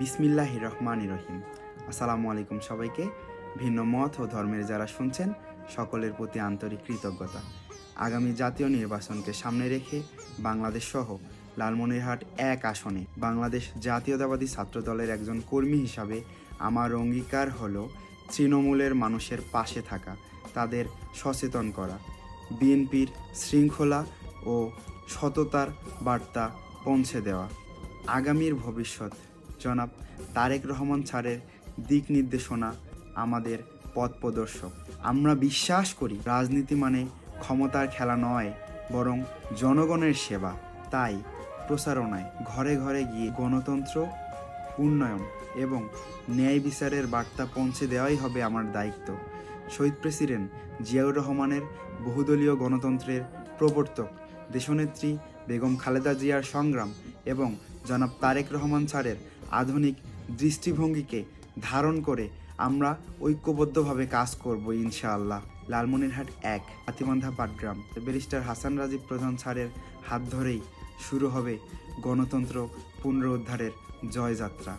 বিসমিল্লাহির রহমানির রহিম। আসসালামু আলাইকুম সবাইকে। ভিন্ন মত ও ধর্মের যারা শুনছেন সকলের প্রতি আন্তরিক কৃতজ্ঞতা। আগামী জাতীয় নির্বাচনকে সামনে রেখে বাংলাদেশ সহ লালমনিরহাট ১ আসনে বাংলাদেশ জাতীয়তাবাদী ছাত্র দলের একজন কর্মী হিসাবে আমার অঙ্গীকার হলো তৃণমূলের মানুষের পাশে থাকা, তাদের সচেতন করা, বিএনপির শৃঙ্খলা ও সততার বার্তা পৌঁছে দেওয়া। আগামীর ভবিষ্যৎ জনাব তারেক রহমান স্যারের দিক নির্দেশনা আমাদের পথ প্রদর্শক। আমরা বিশ্বাস করি রাজনীতি মানে ক্ষমতার খেলা নয়, বরং জনগণের সেবা। তাই প্রচারণায় ঘরে ঘরে গিয়ে গণতন্ত্র, উন্নয়ন এবং ন্যায় বিচারের বার্তা পৌঁছে দেওয়াই হবে আমার দায়িত্ব। শহীদ প্রেসিডেন্ট জিয়াউর রহমানের বহুদলীয় গণতন্ত্রের প্রবর্তক দেশনেত্রী বেগম খালেদা জিয়ার সংগ্রাম এবং জনাব তারেক রহমান স্যারের আধুনিক দৃষ্টিভঙ্গিকে ধারণ করে আমরা ঐক্যবদ্ধভাবে কাজ করব ইনশাআল্লাহ। লালমনিরহাট ১ হাতিবান্ধা পাটগ্রাম ব্যারিস্টার হাসান রাজীব প্রধান স্যারের হাত ধরেই শুরু হবে গণতন্ত্র পুনরুদ্ধারের জয়যাত্রা।